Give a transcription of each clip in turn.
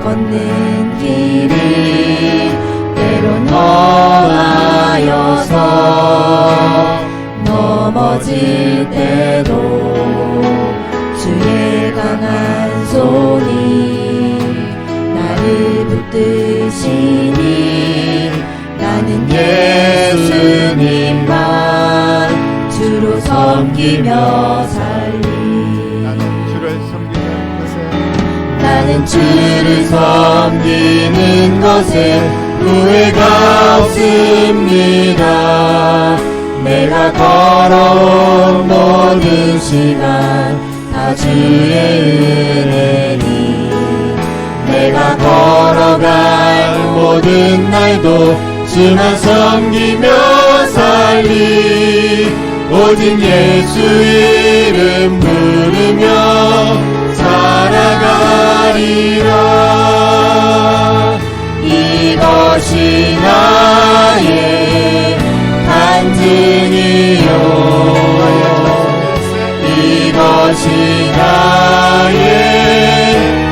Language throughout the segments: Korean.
걷는 길이 때론 험하여서 넘어질 때도 주의 강한 손이 나를 붙드시니 나는 예수님만 주로 섬기며 살리. 나는 주를 섬기는 것에 후회가 없습니다. 내가 걸어온 모든 시간 다 주의 은혜니 내가 걸어갈 모든 날도 주만 섬기며 살리. 오직 예수 이름 부르며 살아가리라. 이것이 나의 간증이요 이것이 나의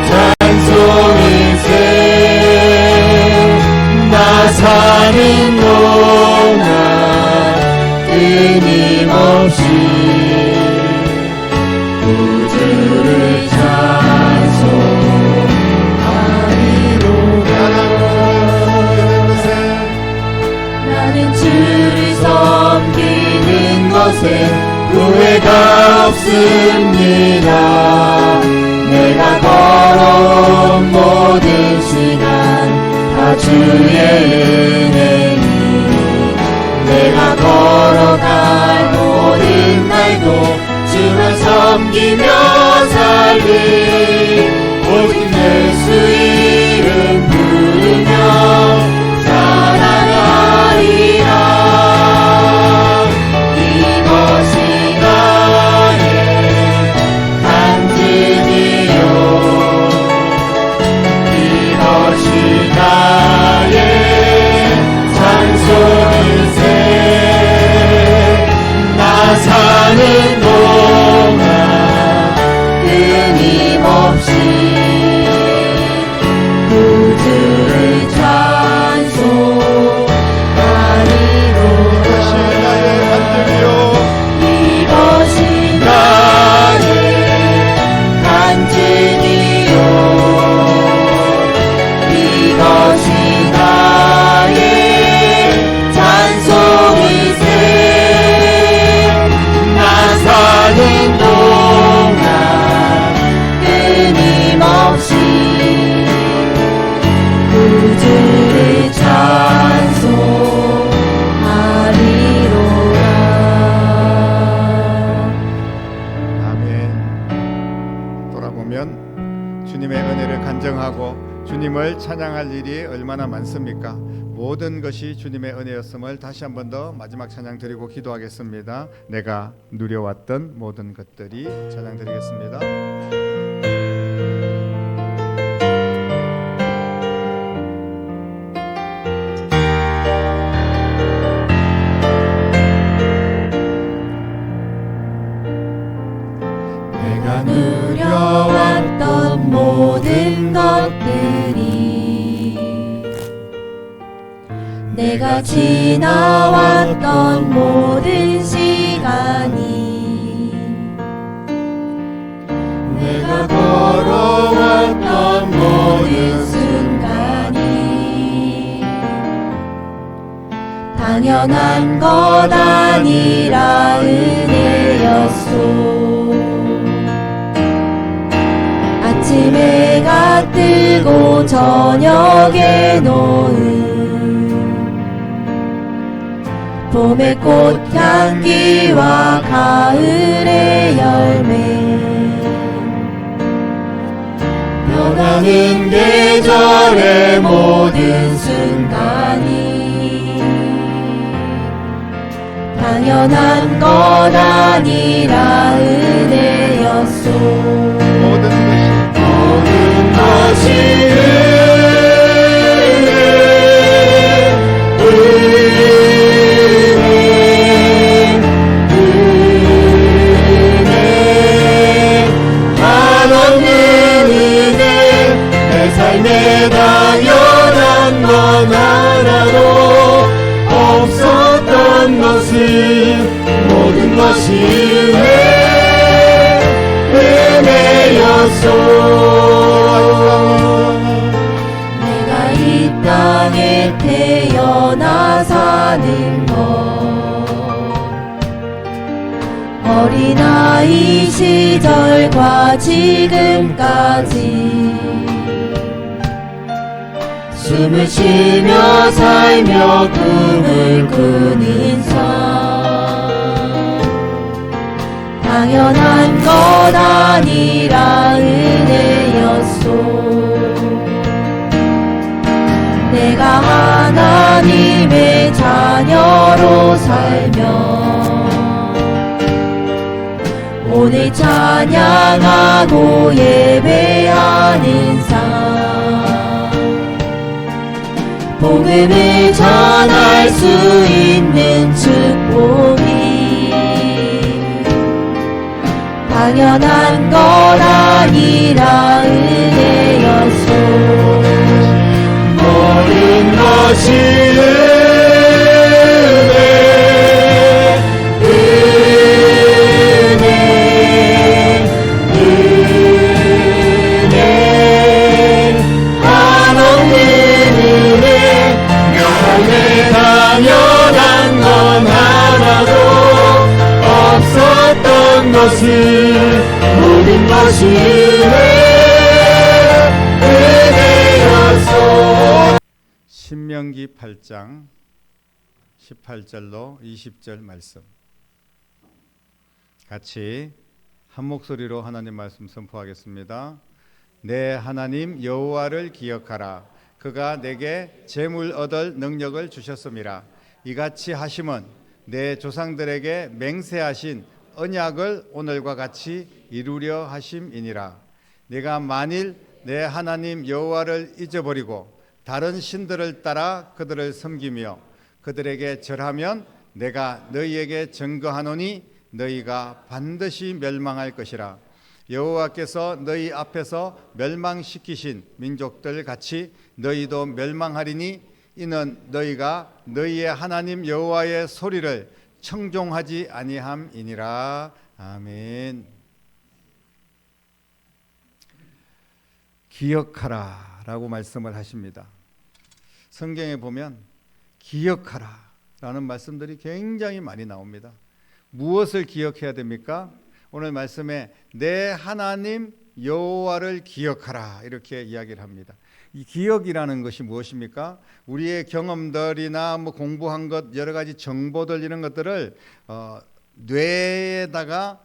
찬송일세. 나 사는 동안 끊임없이 우주를 찬송하리로다. 나는 주를 섬기는 것에 후회가 없습니다. 내가 걸어온 모든 시간 다 주의 은혜니 내가 걸어갈 모든 날도 주만 섬기며 살리. 오직 예수 이름 부르며 살아가리라. 이것이 나의 간증이요 이것이 나의 찬송일세. 나 사는 동안 끊임없이 우주를 찬송하리로다. 이것이 나의 간증이요 이것이 나의 찬송일세. 나 사는 동안 끊임없이 우주를 찬송하리로다. 아멘. 돌아보면 주님의 은혜를 간증하고 주님을 찬양할 일이 얼마나 많습니까? 모든 것이 주님의 은혜였음을 다시 한 번 더 마지막 찬양 드리고 기도하겠습니다. 내가 누려왔던 모든 것들이 찬양 드리겠습니다. 내가 누려왔던 모든 것들이 내가 지나왔던 모든 시간이 내가 걸어왔던 모든 순간이 당연한 것 아니라 은혜였소. 아침 해가 뜨고 저녁에 놓은 봄의 꽃향기와 가을의 열매 변하는 계절의 모든 순간이 당연한 것 아니라 은혜였소. 모든 것이 삶의 내게 당연한 건 하나도 없었던 것은 모든 것이 은혜였소. 내가 이 땅에 태어나 사는 것 어린아이 시절과 지금까지 숨을 쉬며 살며 꿈을 꾸는 삶 당연한 것 아니라 은혜였소. 내가 하나님의 자녀로 살며 오늘 찬양하고 예배하는 삶 복음을 전할 수 있는 축복이 당연한 것 아니라 은혜였소. 모든 것이 당연한 건 하나도 없었던 것은 모든 것이 은혜였소. 신명기 8장 18절로 20절 말씀 같이 한 목소리로 하나님 말씀 선포하겠습니다. 내 하나님 여호와를 기억하라. 그가 내게 재물 얻을 능력을 주셨음이라. 이같이 하심은 내 조상들에게 맹세하신 언약을 오늘과 같이 이루려 하심이니라. 네가 만일 내 하나님 여호와를 잊어버리고 다른 신들을 따라 그들을 섬기며 그들에게 절하면 내가 너희에게 증거하노니 너희가 반드시 멸망할 것이라. 여호와께서 너희 앞에서 멸망시키신 민족들 같이 너희도 멸망하리니 이는 너희가 너희의 하나님 여호와의 소리를 청종하지 아니함이니라. 아멘. 기억하라 라고 말씀을 하십니다. 성경에 보면 기억하라 라는 말씀들이 굉장히 많이 나옵니다. 무엇을 기억해야 됩니까? 오늘 말씀에 내 하나님 여호와를 기억하라 이렇게 이야기를 합니다. 이 기억이라는 것이 무엇입니까? 우리의 경험들이나 뭐 공부한 것 여러 가지 정보들 이런 것들을 뇌에다가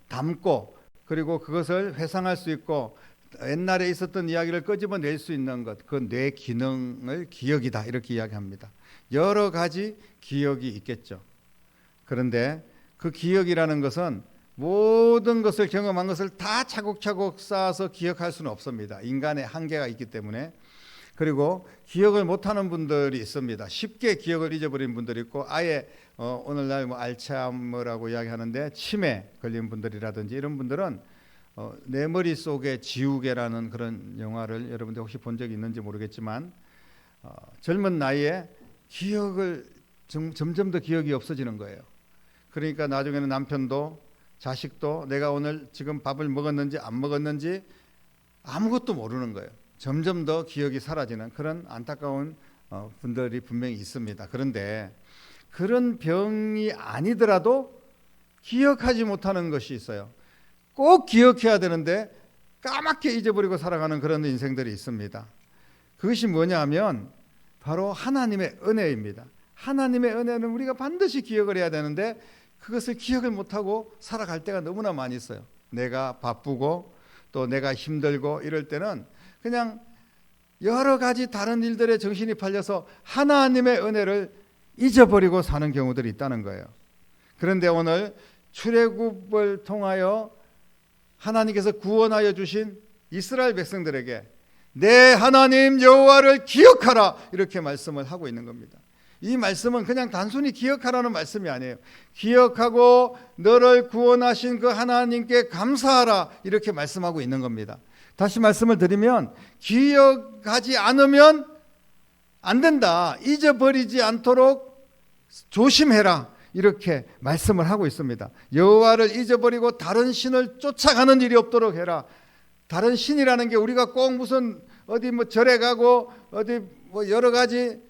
담고 그리고 그것을 회상할 수 있고 옛날에 있었던 이야기를 끄집어낼 수 있는 것, 그 뇌 기능을 기억이다 이렇게 이야기합니다. 여러 가지 기억이 있겠죠. 그런데 그 기억이라는 것은 모든 것을 경험한 것을 다 차곡차곡 쌓아서 기억할 수는 없습니다. 인간의 한계가 있기 때문에. 그리고 기억을 못하는 분들이 있습니다. 쉽게 기억을 잊어버린 분들이 있고 아예 오늘날 뭐 알츠하이머라고 이야기하는데 치매 걸린 분들이라든지 이런 분들은 내 머릿속에 지우개라는 그런 영화를 여러분들 혹시 본 적이 있는지 모르겠지만 젊은 나이에 기억을 점점 더 기억이 없어지는 거예요. 그러니까 나중에는 남편도 자식도 내가 오늘 지금 밥을 먹었는지 안 먹었는지 아무것도 모르는 거예요. 점점 더 기억이 사라지는 그런 안타까운 분들이 분명히 있습니다. 그런데 그런 병이 아니더라도 기억하지 못하는 것이 있어요. 꼭 기억해야 되는데 까맣게 잊어버리고 살아가는 그런 인생들이 있습니다. 그것이 뭐냐 하면 바로 하나님의 은혜입니다. 하나님의 은혜는 우리가 반드시 기억을 해야 되는데 그것을 기억을 못하고 살아갈 때가 너무나 많이 있어요. 내가 바쁘고 또 내가 힘들고 이럴 때는 그냥 여러 가지 다른 일들에 정신이 팔려서 하나님의 은혜를 잊어버리고 사는 경우들이 있다는 거예요. 그런데 오늘 출애굽을 통하여 하나님께서 구원하여 주신 이스라엘 백성들에게 내 하나님 여호와를 기억하라 이렇게 말씀을 하고 있는 겁니다. 이 말씀은 그냥 단순히 기억하라는 말씀이 아니에요. 기억하고 너를 구원하신 그 하나님께 감사하라 이렇게 말씀하고 있는 겁니다. 다시 말씀을 드리면 기억하지 않으면 안 된다. 잊어버리지 않도록 조심해라. 이렇게 말씀을 하고 있습니다. 여호와를 잊어버리고 다른 신을 쫓아가는 일이 없도록 해라. 다른 신이라는 게 우리가 꼭 무슨 어디 뭐 절에 가고 어디 뭐 여러 가지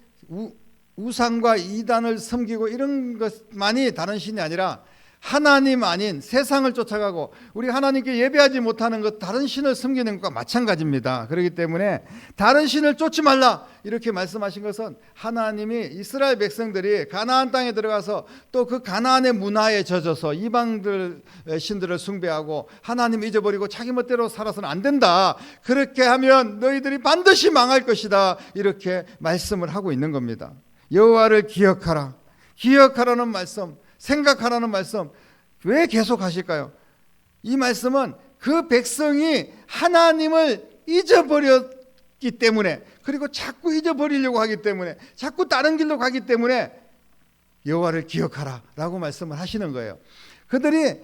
우상과 이단을 섬기고 이런 것만이 다른 신이 아니라 하나님 아닌 세상을 쫓아가고 우리 하나님께 예배하지 못하는 것, 다른 신을 섬기는 것과 마찬가지입니다. 그렇기 때문에 다른 신을 쫓지 말라 이렇게 말씀하신 것은 하나님이 이스라엘 백성들이 가나안 땅에 들어가서 또 그 가나안의 문화에 젖어서 이방들 신들을 숭배하고 하나님 잊어버리고 자기 멋대로 살아서는 안 된다. 그렇게 하면 너희들이 반드시 망할 것이다. 이렇게 말씀을 하고 있는 겁니다. 여호와를 기억하라. 기억하라는 말씀, 생각하라는 말씀 왜 계속 하실까요? 이 말씀은 그 백성이 하나님을 잊어버렸기 때문에, 그리고 자꾸 잊어버리려고 하기 때문에, 자꾸 다른 길로 가기 때문에 여호와를 기억하라 라고 말씀을 하시는 거예요. 그들이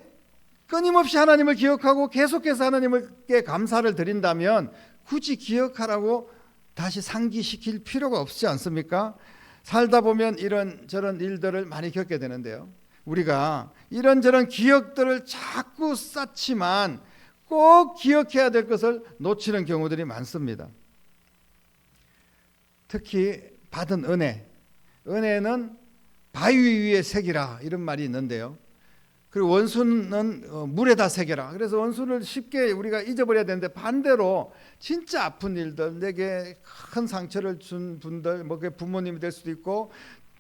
끊임없이 하나님을 기억하고 계속해서 하나님께 감사를 드린다면 굳이 기억하라고 다시 상기시킬 필요가 없지 않습니까? 살다 보면 이런저런 일들을 많이 겪게 되는데요, 우리가 이런저런 기억들을 자꾸 쌓지만 꼭 기억해야 될 것을 놓치는 경우들이 많습니다. 특히 받은 은혜는 바위 위에 새기라 이런 말이 있는데요, 그리고 원수는 물에다 새겨라. 그래서 원수를 쉽게 우리가 잊어버려야 되는데 반대로 진짜 아픈 일들, 내게 큰 상처를 준 분들, 뭐 그게 부모님이 될 수도 있고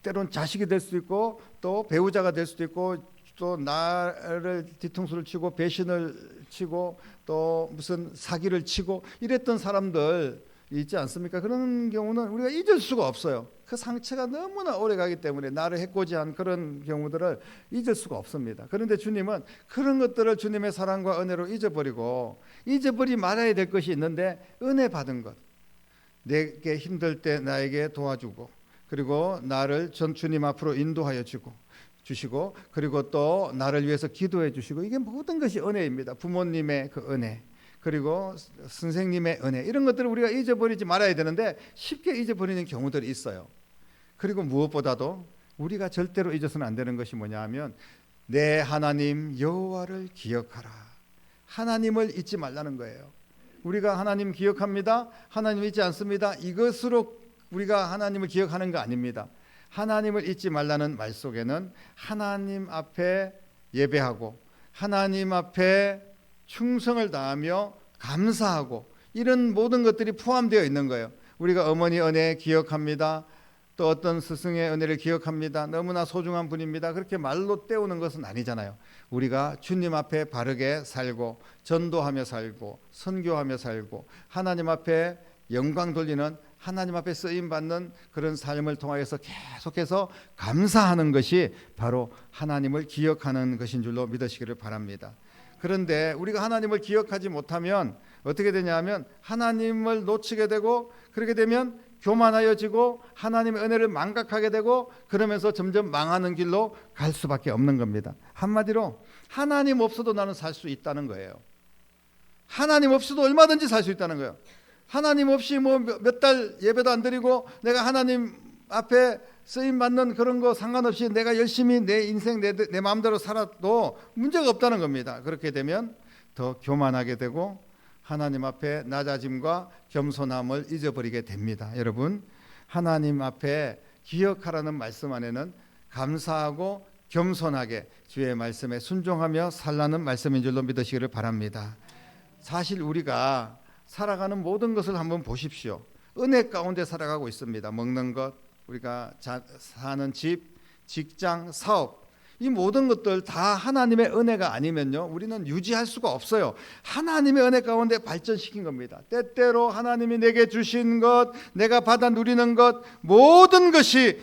때론 자식이 될 수도 있고 또 배우자가 될 수도 있고 또 나를 뒤통수를 치고 배신을 치고 또 무슨 사기를 치고 이랬던 사람들 있지 않습니까? 그런 경우는 우리가 잊을 수가 없어요. 그 상처가 너무나 오래 가기 때문에 나를 해코지한 그런 경우들을 잊을 수가 없습니다. 그런데 주님은 그런 것들을 주님의 사랑과 은혜로 잊어버리지 말아야 될 것이 있는데, 은혜 받은 것, 내게 힘들 때 나에게 도와주고, 그리고 나를 전 주님 앞으로 인도하여 주시고, 그리고 또 나를 위해서 기도해 주시고, 이게 모든 것이 은혜입니다. 부모님의 그 은혜, 그리고 선생님의 은혜, 이런 것들을 우리가 잊어버리지 말아야 되는데 쉽게 잊어버리는 경우들이 있어요. 그리고 무엇보다도 우리가 절대로 잊어서는 안 되는 것이 뭐냐 하면 내 하나님 여호와를 기억하라. 하나님을 잊지 말라는 거예요. 우리가 하나님 기억합니다, 하나님 잊지 않습니다, 이것으로 우리가 하나님을 기억하는 거 아닙니다. 하나님을 잊지 말라는 말 속에는 하나님 앞에 예배하고 하나님 앞에 충성을 다하며 감사하고 이런 모든 것들이 포함되어 있는 거예요. 우리가 어머니 은혜 기억합니다, 또 어떤 스승의 은혜를 기억합니다, 너무나 소중한 분입니다, 그렇게 말로 때우는 것은 아니잖아요. 우리가 주님 앞에 바르게 살고 전도하며 살고 선교하며 살고 하나님 앞에 영광 돌리는, 하나님 앞에 쓰임받는 그런 삶을 통하여서 계속해서 감사하는 것이 바로 하나님을 기억하는 것인 줄로 믿으시기를 바랍니다. 그런데 우리가 하나님을 기억하지 못하면 어떻게 되냐면 하나님을 놓치게 되고, 그렇게 되면 교만하여지고 하나님의 은혜를 망각하게 되고, 그러면서 점점 망하는 길로 갈 수밖에 없는 겁니다. 한마디로 하나님 없어도 나는 살 수 있다는 거예요. 하나님 없이도 얼마든지 살 수 있다는 거예요. 하나님 없이 뭐 몇 달 예배도 안 드리고 내가 하나님 앞에 쓰임 받는 그런 거 상관없이 내가 열심히 내 인생 내 마음대로 살아도 문제가 없다는 겁니다. 그렇게 되면 더 교만하게 되고 하나님 앞에 낮아짐과 겸손함을 잊어버리게 됩니다. 여러분, 하나님 앞에 기억하라는 말씀 안에는 감사하고 겸손하게 주의 말씀에 순종하며 살라는 말씀인 줄로 믿으시기를 바랍니다. 사실 우리가 살아가는 모든 것을 한번 보십시오. 은혜 가운데 살아가고 있습니다. 먹는 것, 우리가 사는 집, 직장, 사업, 이 모든 것들 다 하나님의 은혜가 아니면요 우리는 유지할 수가 없어요. 하나님의 은혜 가운데 발전시킨 겁니다. 때때로 하나님이 내게 주신 것, 내가 받아 누리는 것, 모든 것이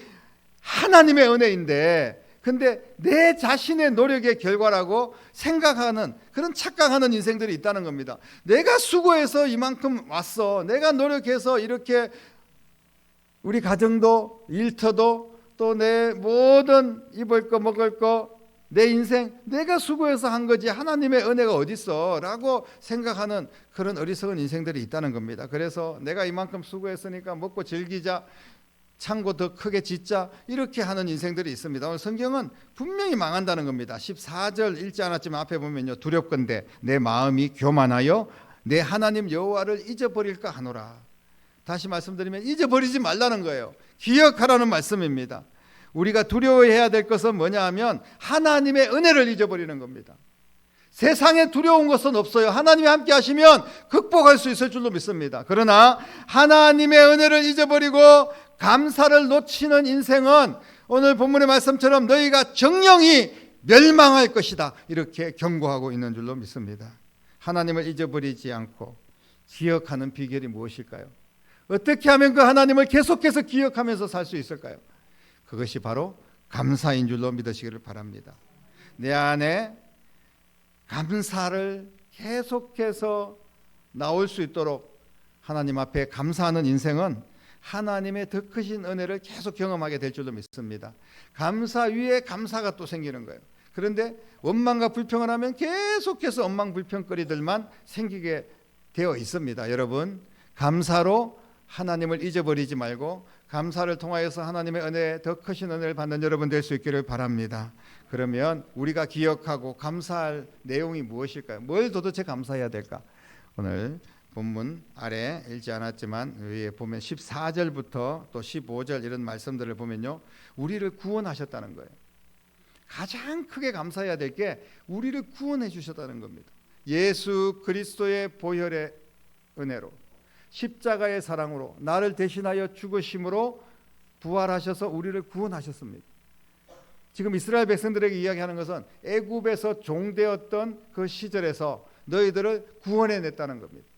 하나님의 은혜인데, 근데 내 자신의 노력의 결과라고 생각하는, 그런 착각하는 인생들이 있다는 겁니다. 내가 수고해서 이만큼 왔어, 내가 노력해서 이렇게 우리 가정도 일터도 또 내 모든 입을 거 먹을 거 내 인생 내가 수고해서 한 거지 하나님의 은혜가 어디 있어? 라고 생각하는 그런 어리석은 인생들이 있다는 겁니다. 그래서 내가 이만큼 수고했으니까 먹고 즐기자, 창고 더 크게 짓자, 이렇게 하는 인생들이 있습니다. 오늘 성경은 분명히 망한다는 겁니다. 14절 읽지 않았지만 앞에 보면요, 두렵건대 내 마음이 교만하여 내 하나님 여호와를 잊어버릴까 하노라. 다시 말씀드리면 잊어버리지 말라는 거예요. 기억하라는 말씀입니다. 우리가 두려워해야 될 것은 뭐냐 하면 하나님의 은혜를 잊어버리는 겁니다. 세상에 두려운 것은 없어요. 하나님이 함께 하시면 극복할 수 있을 줄로 믿습니다. 그러나 하나님의 은혜를 잊어버리고 감사를 놓치는 인생은 오늘 본문의 말씀처럼 너희가 정령이 멸망할 것이다, 이렇게 경고하고 있는 줄로 믿습니다. 하나님을 잊어버리지 않고 기억하는 비결이 무엇일까요? 어떻게 하면 그 하나님을 계속해서 기억하면서 살 수 있을까요? 그것이 바로 감사인 줄로 믿으시기를 바랍니다. 내 안에 감사를 계속해서 나올 수 있도록 하나님 앞에 감사하는 인생은 하나님의 더 크신 은혜를 계속 경험하게 될 줄로 믿습니다. 감사 위에 감사가 또 생기는 거예요. 그런데 원망과 불평을 하면 계속해서 원망 불평거리들만 생기게 되어 있습니다. 여러분, 감사로 하나님을 잊어버리지 말고 감사를 통하여서 하나님의 은혜, 더 크신 은혜를 받는 여러분 될 수 있기를 바랍니다. 그러면 우리가 기억하고 감사할 내용이 무엇일까요? 뭘 도대체 감사해야 될까? 오늘 본문 아래 읽지 않았지만 위에 보면 14절부터 또 15절 이런 말씀들을 보면요, 우리를 구원하셨다는 거예요. 가장 크게 감사해야 될 게 우리를 구원해 주셨다는 겁니다. 예수 그리스도의 보혈의 은혜로, 십자가의 사랑으로, 나를 대신하여 죽으심으로 부활하셔서 우리를 구원하셨습니다. 지금 이스라엘 백성들에게 이야기하는 것은 애굽에서 종되었던 그 시절에서 너희들을 구원해냈다는 겁니다.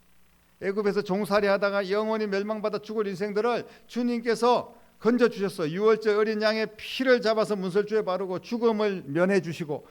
애굽에서 종살이하다가 영원히 멸망받아 죽을 인생들을 주님께서 건져주셨어요. 유월절 어린 양의 피를 잡아서 문설주에 바르고 죽음을 면해 주시고,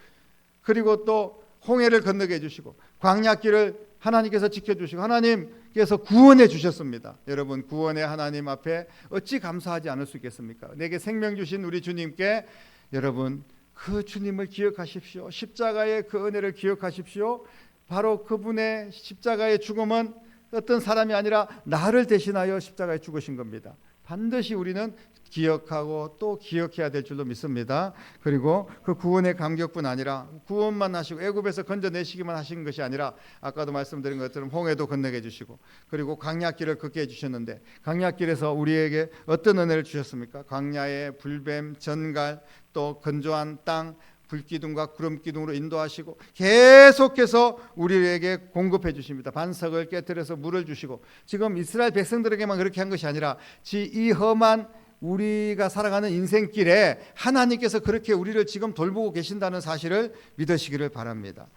그리고 또 홍해를 건너게 해주시고, 광야길을 하나님께서 지켜주시고, 하나님께서 구원해 주셨습니다. 여러분, 구원의 하나님 앞에 어찌 감사하지 않을 수 있겠습니까? 내게 생명 주신 우리 주님께 여러분, 그 주님을 기억하십시오. 십자가의 그 은혜를 기억하십시오. 바로 그분의 십자가의 죽음은 어떤 사람이 아니라 나를 대신하여 십자가에 죽으신 겁니다. 반드시 우리는 기억하고 또 기억해야 될 줄로 믿습니다. 그리고 그 구원의 감격뿐 아니라 구원만 하시고 애굽에서 건져내시기만 하신 것이 아니라 아까도 말씀드린 것처럼 홍해도 건너게 해주시고, 그리고 광야길을 걷게 해주셨는데 광야길에서 우리에게 어떤 은혜를 주셨습니까? 광야의 불뱀, 전갈, 또 건조한 땅, 불기둥과 구름기둥으로 인도하시고 계속해서 우리에게 공급해 주십니다. 반석을 깨뜨려서 물을 주시고, 지금 이스라엘 백성들에게만 그렇게 한 것이 아니라 이 험한 우리가 살아가는 인생길에 하나님께서 그렇게 우리를 지금 돌보고 계신다는 사실을 믿으시기를 바랍니다.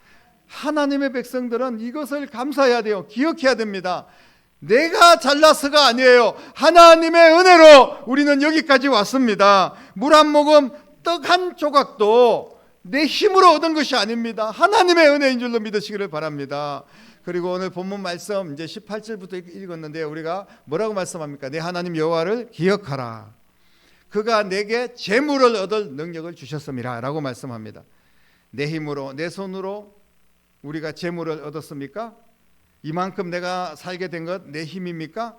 하나님의 백성들은 이것을 감사해야 돼요. 기억해야 됩니다. 내가 잘나서가 아니에요. 하나님의 은혜로 우리는 여기까지 왔습니다. 물 한 모금, 떡 한 조각도 내 힘으로 얻은 것이 아닙니다. 하나님의 은혜인 줄로 믿으시기를 바랍니다. 그리고 오늘 본문 말씀 이제 18절부터 읽었는데 우리가 뭐라고 말씀합니까? 내 하나님 여호와를 기억하라. 그가 내게 재물을 얻을 능력을 주셨음이라 라고 말씀합니다. 내 힘으로, 내 손으로 우리가 재물을 얻었습니까? 이만큼 내가 살게 된 것 내 힘입니까?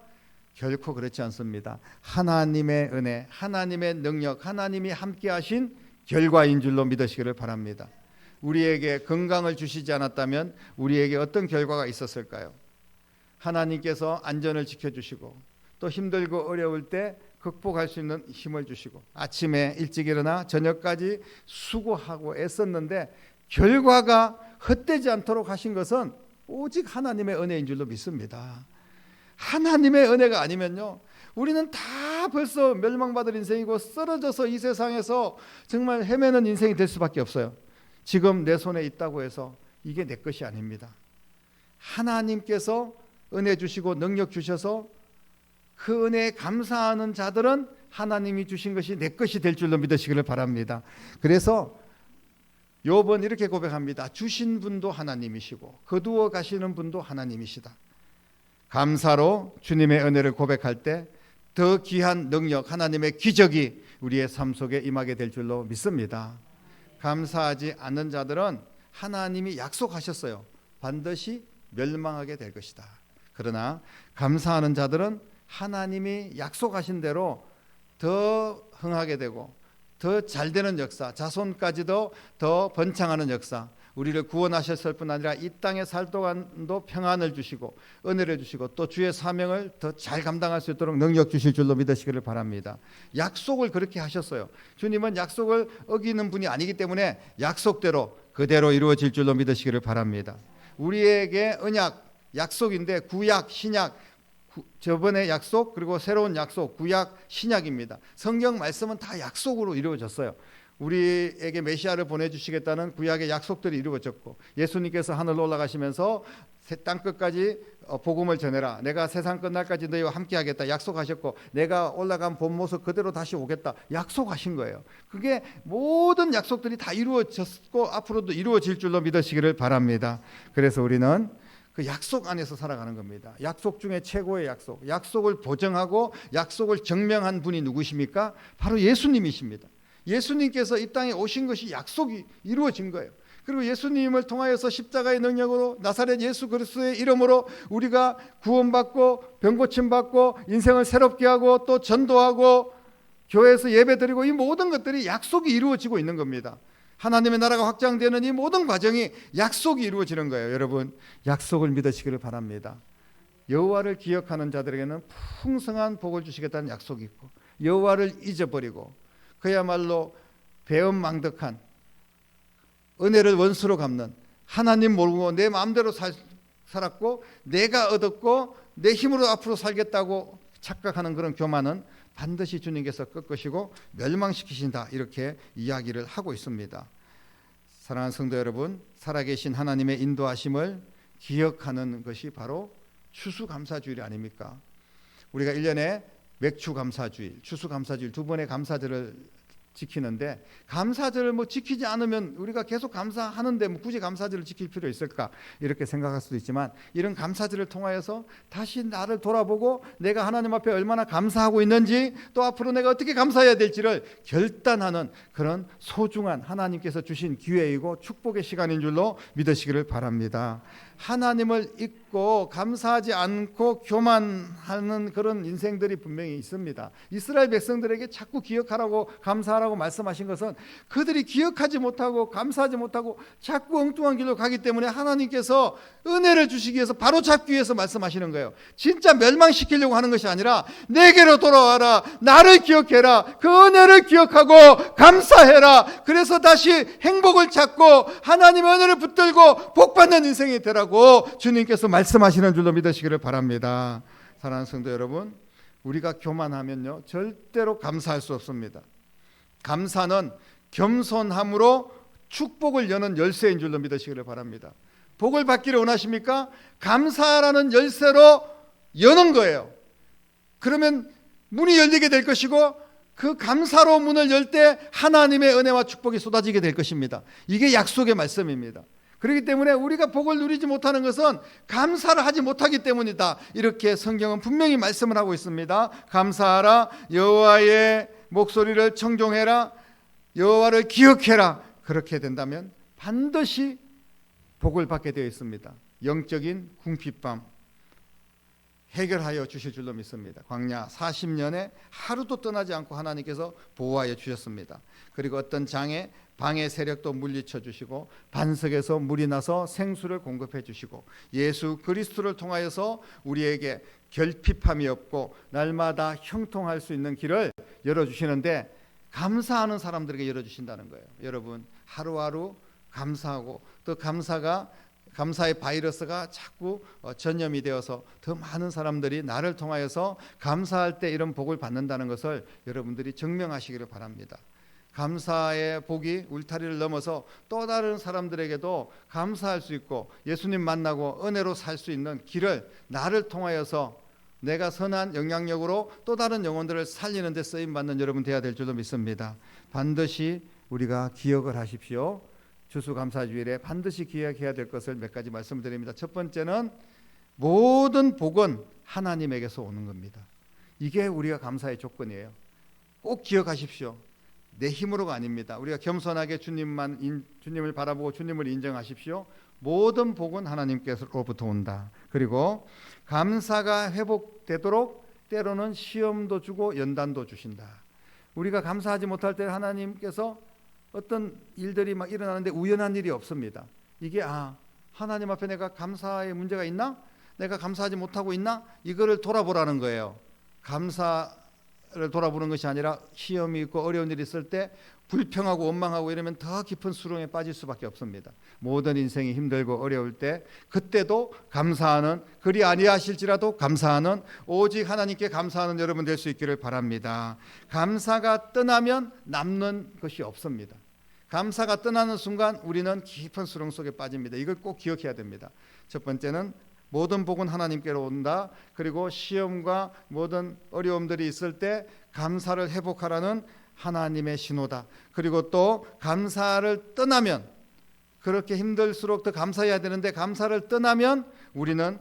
결코 그렇지 않습니다. 하나님의 은혜, 하나님의 능력, 하나님이 함께 하신 결과인 줄로 믿으시기를 바랍니다. 우리에게 건강을 주시지 않았다면 우리에게 어떤 결과가 있었을까요? 하나님께서 안전을 지켜주시고, 또 힘들고 어려울 때 극복할 수 있는 힘을 주시고, 아침에 일찍 일어나 저녁까지 수고하고 애썼는데 결과가 헛되지 않도록 하신 것은 오직 하나님의 은혜인 줄로 믿습니다. 하나님의 은혜가 아니면요, 우리는 다 벌써 멸망받을 인생이고 쓰러져서 이 세상에서 정말 헤매는 인생이 될 수밖에 없어요. 지금 내 손에 있다고 해서 이게 내 것이 아닙니다. 하나님께서 은혜 주시고 능력 주셔서 그 은혜에 감사하는 자들은 하나님이 주신 것이 내 것이 될 줄로 믿으시기를 바랍니다. 그래서 욥은 이렇게 고백합니다. 주신 분도 하나님이시고 거두어 가시는 분도 하나님이시다. 감사로 주님의 은혜를 고백할 때 더 귀한 능력, 하나님의 기적이 우리의 삶 속에 임하게 될 줄로 믿습니다. 감사하지 않는 자들은 하나님이 약속하셨어요. 반드시 멸망하게 될 것이다. 그러나 감사하는 자들은 하나님이 약속하신 대로 더 흥하게 되고 더 잘되는 역사, 자손까지도 더 번창하는 역사, 우리를 구원하셨을 뿐 아니라 이 땅에 살 동안도 평안을 주시고 은혜를 주시고 또 주의 사명을 더 잘 감당할 수 있도록 능력 주실 줄로 믿으시기를 바랍니다. 약속을 그렇게 하셨어요. 주님은 약속을 어기는 분이 아니기 때문에 약속대로 그대로 이루어질 줄로 믿으시기를 바랍니다. 우리에게 언약, 약속인데 구약, 신약, 저번에 약속 그리고 새로운 약속, 구약, 신약입니다. 성경 말씀은 다 약속으로 이루어졌어요. 우리에게 메시아를 보내주시겠다는 구약의 약속들이 이루어졌고 예수님께서 하늘로 올라가시면서 땅 끝까지 복음을 전해라. 내가 세상 끝날까지 너희와 함께하겠다 약속하셨고 내가 올라간 본 모습 그대로 다시 오겠다 약속하신 거예요. 그게 모든 약속들이 다 이루어졌고 앞으로도 이루어질 줄로 믿으시기를 바랍니다. 그래서 우리는 그 약속 안에서 살아가는 겁니다. 약속 중에 최고의 약속, 약속을 보증하고 약속을 증명한 분이 누구십니까? 바로 예수님이십니다. 예수님께서 이 땅에 오신 것이 약속이 이루어진 거예요. 그리고 예수님을 통하여서 십자가의 능력으로 나사렛 예수 그리스도의 이름으로 우리가 구원받고 병고침받고 인생을 새롭게 하고 또 전도하고 교회에서 예배드리고 이 모든 것들이 약속이 이루어지고 있는 겁니다. 하나님의 나라가 확장되는 이 모든 과정이 약속이 이루어지는 거예요. 여러분 약속을 믿으시기를 바랍니다. 여호와를 기억하는 자들에게는 풍성한 복을 주시겠다는 약속이 있고 여호와를 잊어버리고 그야말로 배은망덕한 은혜를 원수로 갚는 하나님 모르고 내 마음대로 살았고 내가 얻었고 내 힘으로 앞으로 살겠다고 착각하는 그런 교만은 반드시 주님께서 꺾으시고 멸망시키신다 이렇게 이야기를 하고 있습니다. 사랑하는 성도 여러분, 살아계신 하나님의 인도하심을 기억하는 것이 바로 추수감사주일 아닙니까? 우리가 1년에 맥추감사주일, 추수감사주일 두 번의 감사절을 지키는데 감사절을 지키지 않으면 우리가 계속 감사하는데 굳이 감사절을 지킬 필요 있을까 이렇게 생각할 수도 있지만 이런 감사절을 통하여서 다시 나를 돌아보고 내가 하나님 앞에 얼마나 감사하고 있는지 또 앞으로 내가 어떻게 감사해야 될지를 결단하는 그런 소중한 하나님께서 주신 기회이고 축복의 시간인 줄로 믿으시기를 바랍니다. 하나님을 잊고 감사하지 않고 교만하는 그런 인생들이 분명히 있습니다. 이스라엘 백성들에게 자꾸 기억하라고 감사하라고 말씀하신 것은 그들이 기억하지 못하고 감사하지 못하고 자꾸 엉뚱한 길로 가기 때문에 하나님께서 은혜를 주시기 위해서 바로 잡기 위해서 말씀하시는 거예요. 진짜 멸망시키려고 하는 것이 아니라 내게로 돌아와라. 나를 기억해라. 그 은혜를 기억하고 감사해라. 그래서 다시 행복을 찾고 하나님의 은혜를 붙들고 복받는 인생이 되라고 주님께서 말씀하시는 줄로 믿으시기를 바랍니다. 사랑하는 성도 여러분, 우리가 교만하면요 절대로 감사할 수 없습니다. 감사는 겸손함으로 축복을 여는 열쇠인 줄로 믿으시기를 바랍니다. 복을 받기를 원하십니까? 감사라는 열쇠로 여는 거예요. 그러면 문이 열리게 될 것이고 그 감사로 문을 열 때 하나님의 은혜와 축복이 쏟아지게 될 것입니다. 이게 약속의 말씀입니다. 그렇기 때문에 우리가 복을 누리지 못하는 것은 감사를 하지 못하기 때문이다. 이렇게 성경은 분명히 말씀을 하고 있습니다. 감사하라. 여호와의 목소리를 청종해라. 여호와를 기억해라. 그렇게 된다면 반드시 복을 받게 되어 있습니다. 영적인 궁핍감 해결하여 주실 줄로 믿습니다. 광야 40년에 하루도 떠나지 않고 하나님께서 보호하여 주셨습니다. 그리고 어떤 장애 방해 세력도 물리쳐 주시고 반석에서 물이 나서 생수를 공급해 주시고 예수 그리스도를 통하여서 우리에게 결핍함이 없고 날마다 형통할 수 있는 길을 열어주시는데 감사하는 사람들에게 열어주신다는 거예요. 여러분 하루하루 감사하고 또 감사의 바이러스가 자꾸 전염이 되어서 더 많은 사람들이 나를 통하여서 감사할 때 이런 복을 받는다는 것을 여러분들이 증명하시기를 바랍니다. 감사의 복이 울타리를 넘어서 또 다른 사람들에게도 감사할 수 있고 예수님 만나고 은혜로 살 수 있는 길을 나를 통하여서 내가 선한 영향력으로 또 다른 영혼들을 살리는 데 쓰임받는 여러분 되어야 될 줄로 믿습니다. 반드시 우리가 기억을 하십시오. 추수감사주일에 반드시 기억해야 될 것을 몇 가지 말씀드립니다. 첫 번째는 모든 복은 하나님에게서 오는 겁니다. 이게 우리가 감사의 조건이에요. 꼭 기억하십시오. 내 힘으로가 아닙니다. 우리가 겸손하게 주님을 바라보고 주님을 인정하십시오. 모든 복은 하나님께서로부터 온다. 그리고 감사가 회복되도록 때로는 시험도 주고 연단도 주신다. 우리가 감사하지 못할 때 하나님께서 어떤 일들이 막 일어나는데 우연한 일이 없습니다. 이게 하나님 앞에 내가 감사의 문제가 있나? 내가 감사하지 못하고 있나? 이거를 돌아보라는 거예요. 감사를 돌아보는 것이 아니라 시험이 있고 어려운 일이 있을 때 불평하고 원망하고 이러면 더 깊은 수렁에 빠질 수밖에 없습니다. 모든 인생이 힘들고 어려울 때 그때도 감사하는, 그리 아니하실지라도 감사하는, 오직 하나님께 감사하는 여러분 될 수 있기를 바랍니다. 감사가 떠나면 남는 것이 없습니다. 감사가 떠나는 순간 우리는 깊은 수렁 속에 빠집니다. 이걸 꼭 기억해야 됩니다. 첫 번째는 모든 복은 하나님께로 온다. 그리고 시험과 모든 어려움들이 있을 때 감사를 회복하라는 하나님의 신호다. 그리고 또 감사를 떠나면, 그렇게 힘들수록 더 감사해야 되는데 감사를 떠나면 우리는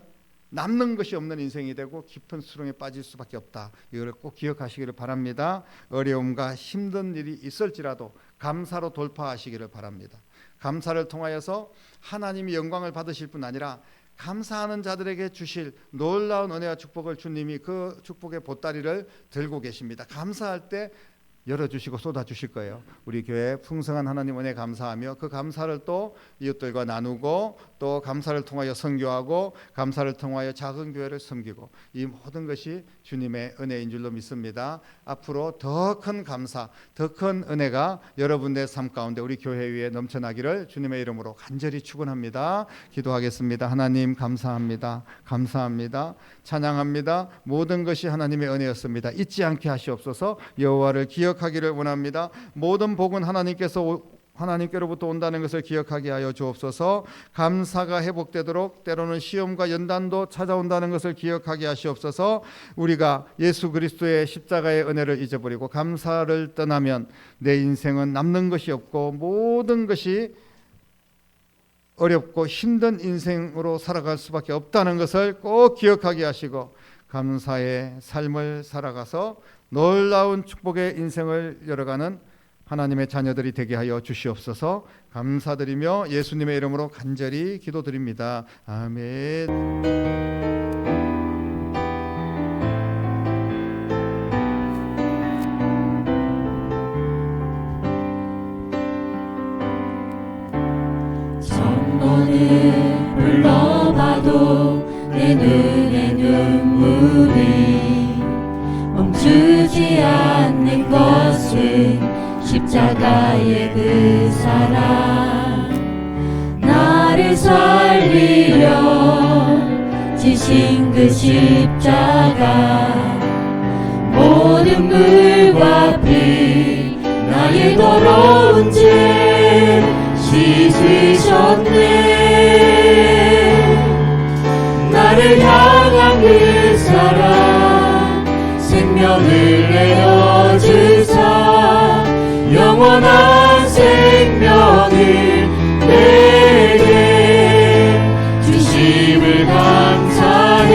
남는 것이 없는 인생이 되고 깊은 수렁에 빠질 수밖에 없다. 이걸 꼭 기억하시기를 바랍니다. 어려움과 힘든 일이 있을지라도 감사로 돌파하시기를 바랍니다. 감사를 통하여서 하나님이 영광을 받으실 뿐 아니라 감사하는 자들에게 주실 놀라운 은혜와 축복을 주님이 그 축복의 보따리를 들고 계십니다. 감사할 때 열어주시고 쏟아주실 거예요. 우리 교회 풍성한 하나님 은혜 감사하며 그 감사를 또 이웃들과 나누고 또 감사를 통하여 선교하고 감사를 통하여 작은 교회를 섬기고 이 모든 것이 주님의 은혜인 줄로 믿습니다. 앞으로 더 큰 감사, 더 큰 은혜가 여러분의 삶 가운데 우리 교회 위에 넘쳐나기를 주님의 이름으로 간절히 축원합니다. 기도하겠습니다. 하나님 감사합니다. 감사합니다. 찬양합니다. 모든 것이 하나님의 은혜였습니다. 잊지 않게 하시옵소서. 여호와를 기억하기를 원합니다. 모든 복은 하나님께로부터 온다는 것을 기억하게 하여 주옵소서. 감사가 회복되도록 때로는 시험과 연단도 찾아온다는 것을 기억하게 하시옵소서. 우리가 예수 그리스도의 십자가의 은혜를 잊어버리고 감사를 떠나면 내 인생은 남는 것이 없고 모든 것이 어렵고 힘든 인생으로 살아갈 수밖에 없다는 것을 꼭 기억하게 하시고 감사의 삶을 살아가서 놀라운 축복의 인생을 열어가는 하나님의 자녀들이 되게 하여 주시옵소서. 감사드리며 예수님의 이름으로 간절히 기도드립니다. 아멘. 천번을 불러봐도 내 눈에 눈물이 멈추지 않는 것은 십자가의 그 사랑, 나를 살리려 지신 그 십자가, 모든 물과 피 나의 더러운 죄 씻으셨네. 나를 향한 그 사랑, 생명을 내어주사 영원한 생명을 내게 주심을 감사해.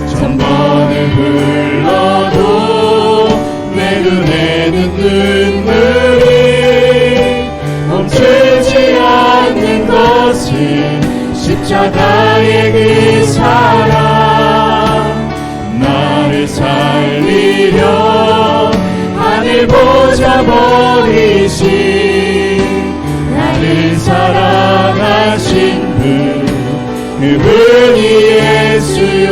천번을 불러도 내 눈에는 눈물이 멈추지 않는 것은 십자가의 그 사랑, 나를 살리려 하늘 보좌 버리신 나를 사랑하신 그분이 예수요.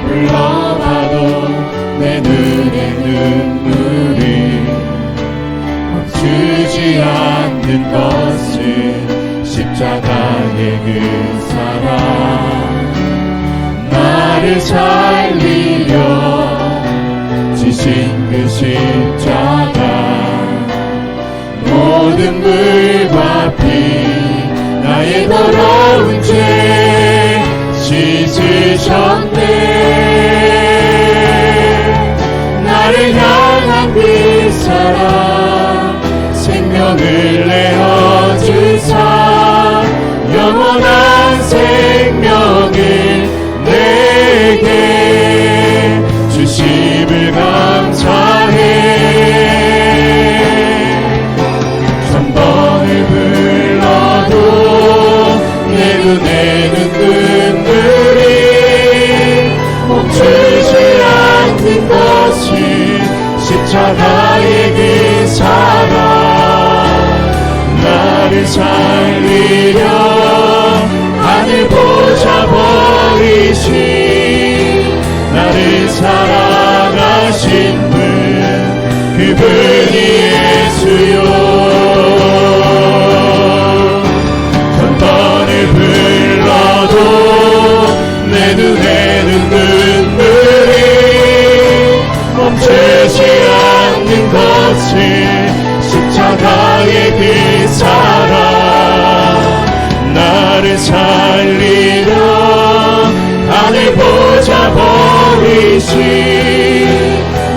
불러봐도 내 눈에 눈물이 멈추지 않는 것은 십자가의 그 사랑, 나를 살리려 지신 그 십자가, 모든 물과 피 나의 더러운 죄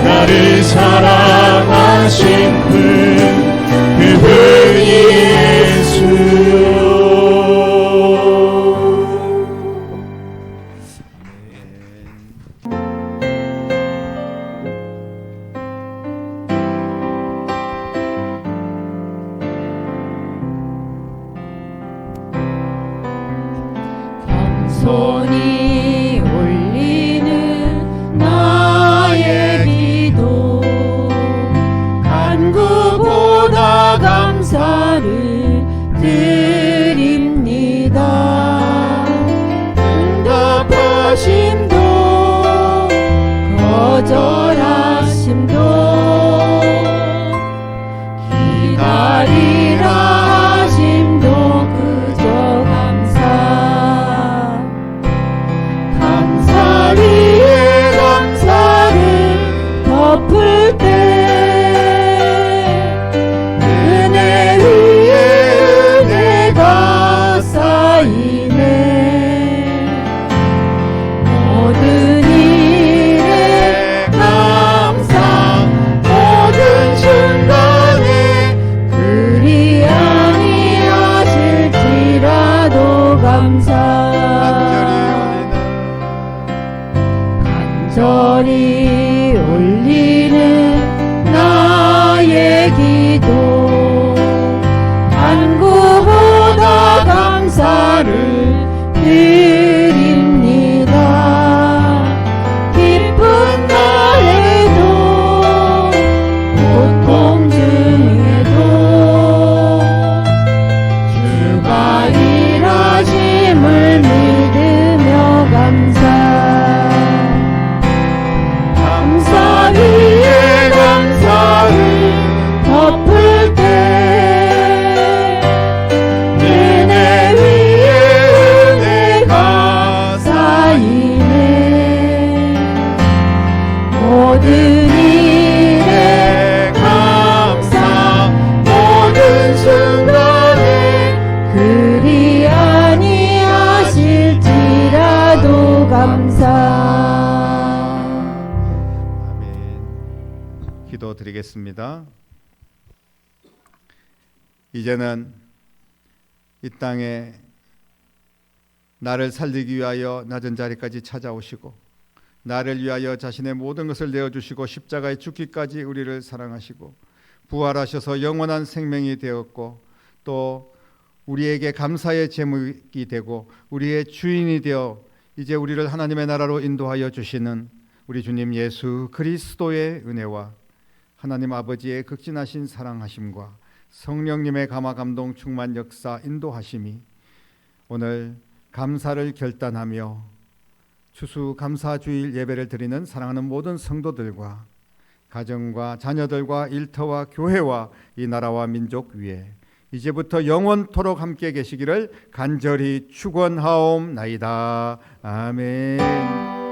나를 사랑하신 그분이 예수. 손이 올리는 나의 기도 간구보다 감사를 드립니다. 응답하심도 거절하심도 기다리라 하심도 그저 감사 위에 감사를 덮을 때 은혜 위에 은혜가 쌓이네. 모든 일에 감사 모든 순간에 그리 아니하실지라도 감사 간절히 올리는 나의 기도 간구보다 감사를 드립니다. 기쁜 날에도 고통 중에도 주가 일하심을 믿으며 감사 위에 감사를 덮을 때 은혜 위에 은혜가 쌓이네. 모든 일에 감사 모든 순간에 그리 아니하실지라도 감사. 기도드리겠습니다. 이제는 이 땅에 나를 살리기 위하여 낮은 자리까지 찾아오시고 나를 위하여 자신의 모든 것을 내어주시고 십자가에 죽기까지 우리를 사랑하시고 부활하셔서 영원한 생명이 되었고 또 우리에게 감사의 제목이 되고 우리의 주인이 되어 이제 우리를 하나님의 나라로 인도하여 주시는 우리 주님 예수 그리스도의 은혜와 하나님 아버지의 극진하신 사랑하심과 성령님의 감화 감동 충만 역사 인도하심이 오늘 감사를 결단하며 추수 감사주일 예배를 드리는 사랑하는 모든 성도들과 가정과 자녀들과 일터와 교회와 이 나라와 민족 위에 이제부터 영원토록 함께 계시기를 간절히 축원하옵나이다. 아멘.